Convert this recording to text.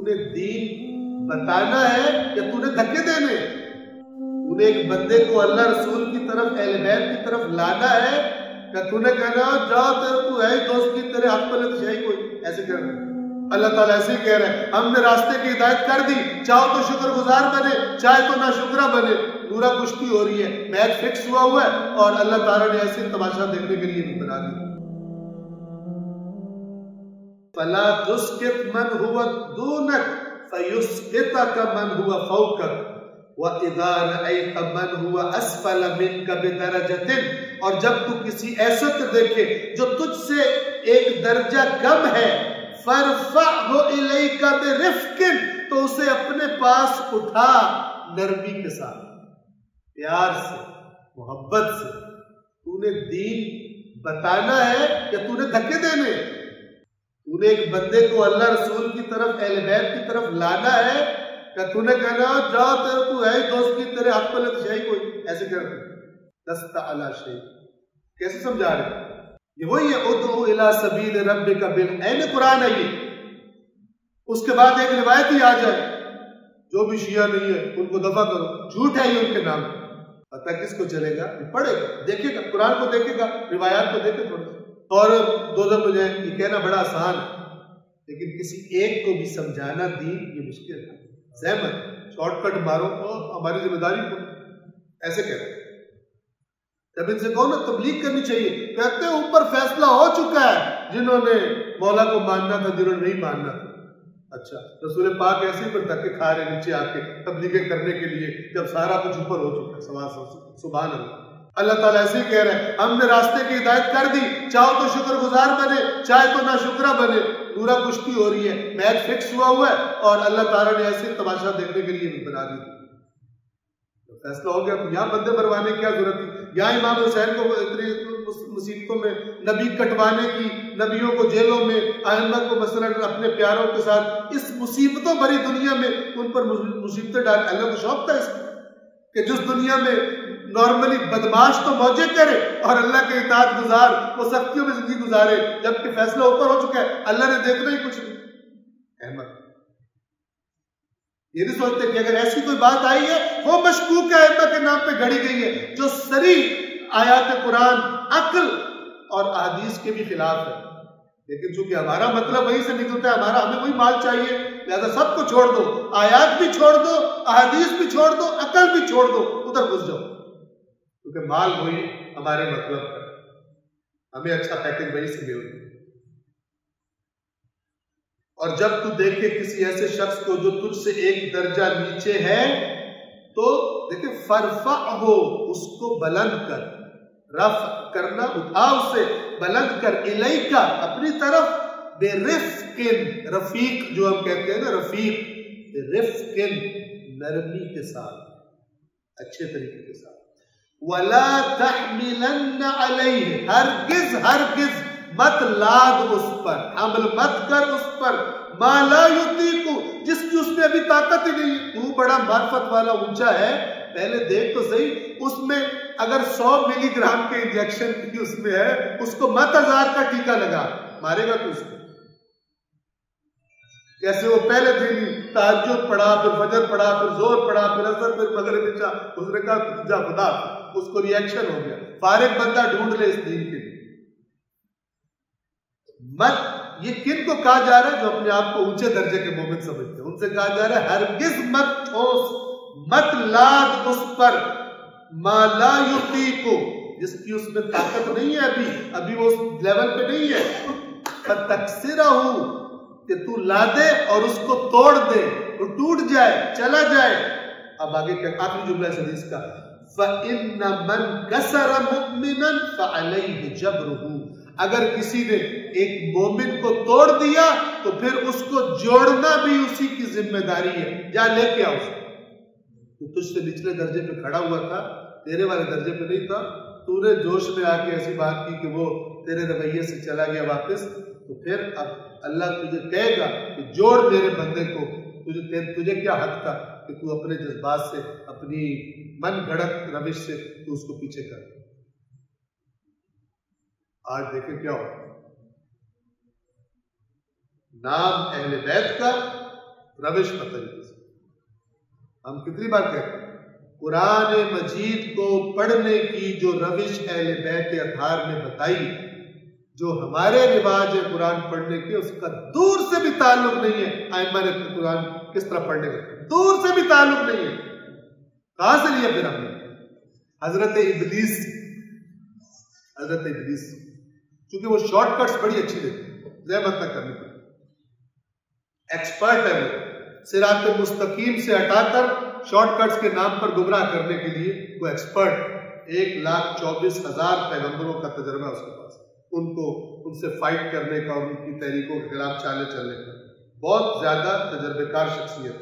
तूने दीन बताना है या तूने धक्के देने? तूने एक बंदे को अल्लाह रसूल की तरफ, अहले बैत की तरफ लाना है या तूने कहना जाओ तेरे तू है ही दोस्त की, तेरे हाथ में है ही कोई? ऐसे करना। अल्लाह ताला ऐसे ही कह रहा है, हमने रास्ते की हिदायत कर दी, चाहो तो शुक्रगुजार बने, चाहे तो नाशुक्रा बने। पूरा कुश्ती हो रही है, मैच फिक्स हुआ है और अल्लाह ताला ने ऐसे तमाशा देखने के लिए भी बना दिया। फला तुस्कित मन हुआ दूनक फयुस्कितक मन हुआ फौकक व इज़ा रअयत मन हुआ अस्फल मिनका बिदरजतिन। और जब तू किसी ऐसे को देखे जो तुझसे एक दर्जा कम है, फरफ़अहु इलैका बिरिफ़्क़िन, तो उसे अपने पास उठा नरमी के साथ, प्यार से, मोहब्बत से। तूने दीन बताना है या तूने धक्के देने? तूने एक बंदे को अल्लाह रसूल की तरफ, अहले बैत की तरफ लाना है या तूने कहना जाओ तेरे तू है ही दोस्त की, तेरे हाथ में है ही कोई? ऐसे करते दस्ता अला शै। कैसे समझा रहे? ये वही है, उदउ इला सबील रब्बिका बिल, ऐन कुरान है ये। उसके बाद एक रिवायत ही आ जाए, जो भी शिया नहीं है उनको दफा करो, झूठ है ये उनके नाम। पता किसको चलेगा? पढ़ेगा, देखेगा, कुरान को देखेगा, रिवायात को देखे थोड़ा। और दो मुझे ये कहना बड़ा आसान है, लेकिन किसी एक को भी समझाना दीन ये मुश्किल है। ज़हमत शॉर्टकट मारो और हमारी जिम्मेदारी को ऐसे कहते हैं। जब इनसे कहो ना तबलीग करनी चाहिए, कहते हैं ऊपर फैसला हो चुका है, जिन्होंने मौला को मानना था, जिन्होंने नहीं मानना था। अच्छा, रसूल पाक ऐसे ही पर धक्के खा रहे नीचे आके तबलीगें करने के लिए, जब सारा कुछ ऊपर हो चुका है। सुभान अल्लाह। अल्लाह ताला ऐसे ही कह रहा है, हमने रास्ते की हिदायत कर दी, चाहो तो शुक्रगुजार बने, चाहे तो नाशुक्रा बने। पूरा कुश्ती हो रही है, मैच फिक्स हुआ है और अल्लाह ताला ने ऐसे तमाशा देखने के लिए भी बना दी। तो फैसला हो गया, तो यहाँ बंदे मरवाने की क्या जरूरत थी? यहाँ इमाम हुसैन को इतनी मुसीबतों में, नबी कटवाने की, नबियों को जेलों में, अहमद को मसलन अपने प्यारों के साथ इस मुसीबतों भरी दुनिया में उन पर मुसीबतें डाल। अल्लाह को शौक था इसका कि जिस दुनिया में नॉर्मली बदमाश तो मौजे करे और अल्लाह के इताअत गुजार वो सख्तियों में जिंदगी गुजारे, जबकि फैसला ऊपर हो चुका है, अल्लाह ने देखना ही कुछ नहीं। अहमद ये नहीं सोचते कि अगर ऐसी कोई बात आई है वो मशकूक है, अहमद के नाम पे घड़ी गई है, जो सरी आयात कुरान, अक्ल और अहदीस के भी खिलाफ है। लेकिन चूंकि हमारा मतलब वहीं से निकलता है, हमारा हमें वही माल चाहिए, लिहाजा सबको छोड़ दो, आयात भी छोड़ दो, अहदीस भी छोड़ दो, अकल भी छोड़ दो, उधर घुस जाओ, क्योंकि माल वही हमारे मतलब है, हमें अच्छा पैकेज वहीं से मिल। और जब तू देखे किसी ऐसे शख्स को जो तुझसे एक दर्जा नीचे है, तो देखे फरफ़अहु, उसको बुलंद कर, रफ करना, उठा उसे, बुलंद कर, इलैका, अपनी तरफ, बिरिफ़्क़िन, रफीक जो हम कहते हैं ना, रफीक, बिरिफ़्क़िन, नरमी के साथ, अच्छे तरीके के साथ। वला तहमिलन्न अलैहि, हरगिज हरगिज मत लाद उस पर, अमल मत कर उस पर, माला युतीकु, जिसकी उसमें अभी ताकत ही नहीं। तू बड़ा मार्फत वाला ऊंचा है, पहले देख तो सही, उसमें अगर 100 मिलीग्राम के इंजेक्शन भी उसमें है, उसको मत 1000 का टीका लगा, मारेगा तू उसको। जैसे वो पहले दिन तहज्जुद पढ़ा, फिर फजर पढ़ा, फिर जोर पढ़ा, फिर असर, फिर मगरिब इशा, उसने कहा जा खुदा, उसको रिएक्शन हो गया। फारिग बंदा ढूंढ ले इस दीन के लिए। मत, ये किन को कहा जा रहा है? जो अपने आप को ऊंचे दर्जे के मोमिन समझते हैं, उनसे कहा जा रहा है हरगिज मत ठोस, मत लाद उस पर, माला युतीकु, जिसकी उसमें ताकत नहीं है, अभी वो उस लेवल पे नहीं है। फतक्सिरहु, कि तू ला दे और उसको तोड़ दे, वो टूट जाए, चला जाए। अब आगे क्या आखिरी जुमला है हदीस का, फ़इन्न मन कसर मुमिनन फ़अलैहि जबरुहु, अगर किसी ने एक मोमिन को तोड़ दिया तो फिर उसको जोड़ना भी उसी की जिम्मेदारी है। जा लेके आओ उसको, तू तुझसे निचले दर्जे पे खड़ा हुआ था, तेरे वाले दर्जे पे नहीं था, तूने जोश में आके ऐसी बात की कि वो तेरे रवैये से चला गया वापस, तो फिर अब अल्लाह तुझे कहेगा कि जोड़ मेरे बंदे को। तुझे क्या हक था कि तू अपने जज्बात से, अपनी मन घड़त रविश से तू उसको पीछे कर। आज देखें क्या हो, नाम अहले बैत का, रविश का तरीके से। हम कितनी बार कहते हैं कुरान मजीद को पढ़ने की जो रविश अहले बैत अतहार ने बताई, जो हमारे रिवाज है कुरान पढ़ने के, उसका दूर से भी ताल्लुक नहीं है आइम्मा ने कुरान किस तरह पढ़ने का, दूर से भी ताल्लुक नहीं है। कहां से लिया फिर हमने? हजरत इब्लीस, क्योंकि वो शॉर्टकट्स बड़ी अच्छी देते हैं, ज़हमत न करनी पड़ती, एक्सपर्ट है वो, सिरात मुस्तकीम से हटाकर शॉर्टकट्स के नाम पर गुमराह करने के लिए वो एक्सपर्ट। 1,24,000 पैगंबरों का तजर्बा उसके पास, उनको उनसे फाइट करने का, उनकी तहरीकों के खिलाफ चाले चलने का, बहुत ज्यादा तजर्बेकार शख्सियत।